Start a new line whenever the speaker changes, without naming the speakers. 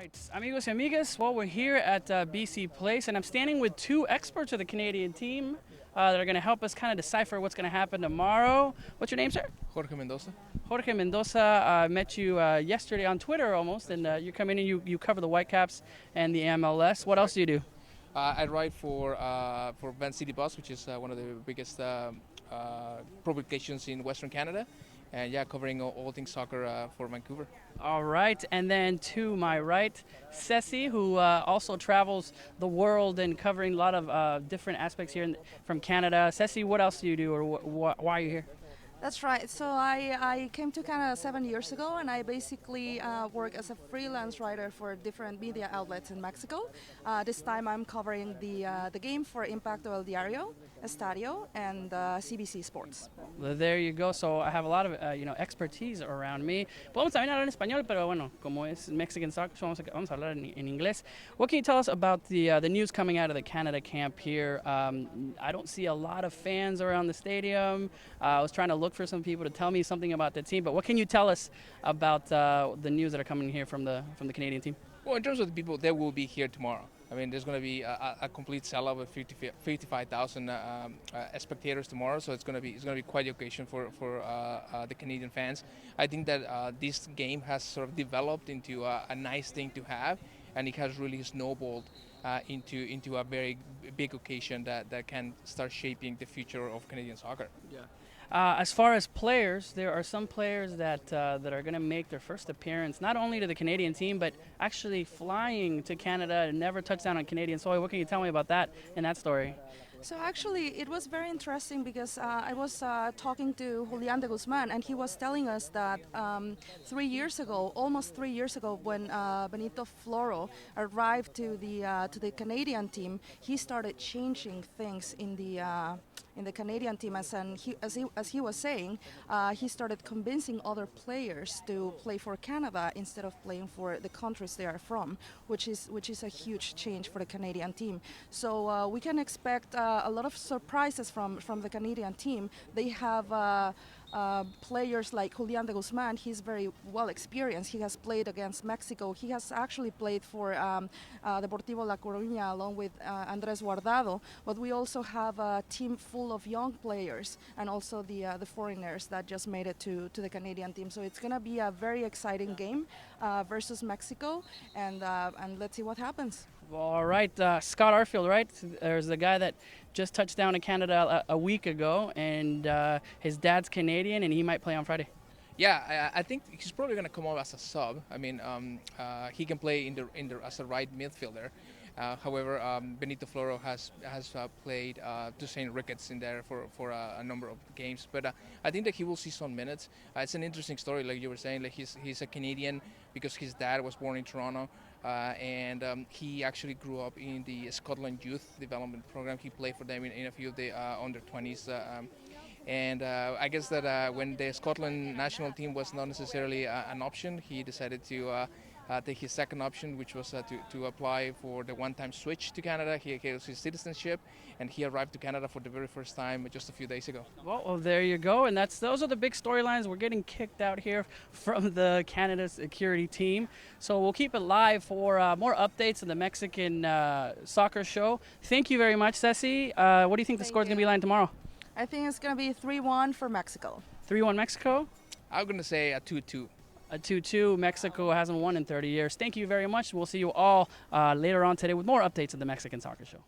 right, amigos y amigas, well, we're here at BC Place, and I'm standing with two experts of the Canadian team that are going to help us kind of decipher what's going to happen tomorrow. What's your name, sir?
Jorge Mendoza.
Jorge Mendoza. I met you yesterday on Twitter almost, and you come in and you cover the Whitecaps and the MLS. What else do you do?
I write for Van City Bus, which is one of the biggest publications in Western Canada, and yeah, covering all things soccer for Vancouver.
All right, and then to my right, Ceci, who also travels the world and covering a lot of different aspects here from Canada. Ceci, what else do you do, or why are you here?
That's right. So I came to Canada 7 years ago, and I basically work as a freelance writer for different media outlets in Mexico. This time I'm covering the game for Impacto El Diario, Estadio, and CBC Sports.
Well, there you go. So I have a lot of expertise around me. Podemos también hablar en español, pero bueno, como es Mexican soccer, so vamos a hablar en inglés. What can you tell us about the news coming out of the Canada camp here? I don't see a lot of fans around the stadium. I was trying to look for some people to tell me something about the team, but what can you tell us about the news that are coming here from the Canadian team?
Well, in terms of the people, they will be here tomorrow. I mean, there's going to be a complete sellout with 55,000 spectators tomorrow, so it's going to be quite the occasion for the Canadian fans. I think that this game has sort of developed into a nice thing to have, and it has really snowballed into a very big occasion that can start shaping the future of Canadian soccer.
Yeah. As far as players, there are some players that are going to make their first appearance, not only to the Canadian team, but actually flying to Canada and never touch down on Canadian soil. What can you tell me about that and that story?
So actually, it was very interesting because I was talking to Julian de Guzman, and he was telling us that 3 years ago, almost 3 years ago, when Benito Floro arrived to the Canadian team, he started changing things in the Canadian team. As he was saying, he started convincing other players to play for Canada instead of playing for the countries they are from, which is a huge change for the Canadian team. So we can expect a lot of surprises from the Canadian team. They have players like Julian de Guzman. He's very well experienced. He has played against Mexico. He has actually played for Deportivo La Coruña along with Andrés Guardado. But we also have a team full of young players and also the foreigners that just made it to the Canadian team. So it's going to be a very exciting game versus Mexico, and let's see what happens.
All right, Scott Arfield, right? There's the guy that just touched down in Canada a week ago, and his dad's Canadian, and he might play on Friday.
Yeah, I think he's probably going to come out as a sub. I mean, he can play as a right midfielder. However, Benito Floro has played Toussaint Ricketts in there for a number of games. But I think that he will see some minutes. It's an interesting story, like you were saying. Like he's a Canadian because his dad was born in Toronto, and he actually grew up in the Scotland Youth Development Program. He played for them in a few of the under 20s. And I guess that when the Scotland national team was not necessarily an option, he decided to take his second option, which was to apply for the one-time switch to Canada. He gave his citizenship, and he arrived to Canada for the very first time just a few days ago.
Well, there you go, and those are the big storylines. We're getting kicked out here from the Canada security team, so we'll keep it live for more updates on the Mexican soccer show. Thank you very much, Ceci. What do you think the score's going to be like tomorrow?
I think it's going to be 3-1 for Mexico.
3-1 Mexico?
I'm going to say a 2-2.
A 2-2. Mexico hasn't won in 30 years. Thank you very much. We'll see you all later on today with more updates of the Mexican Soccer Show.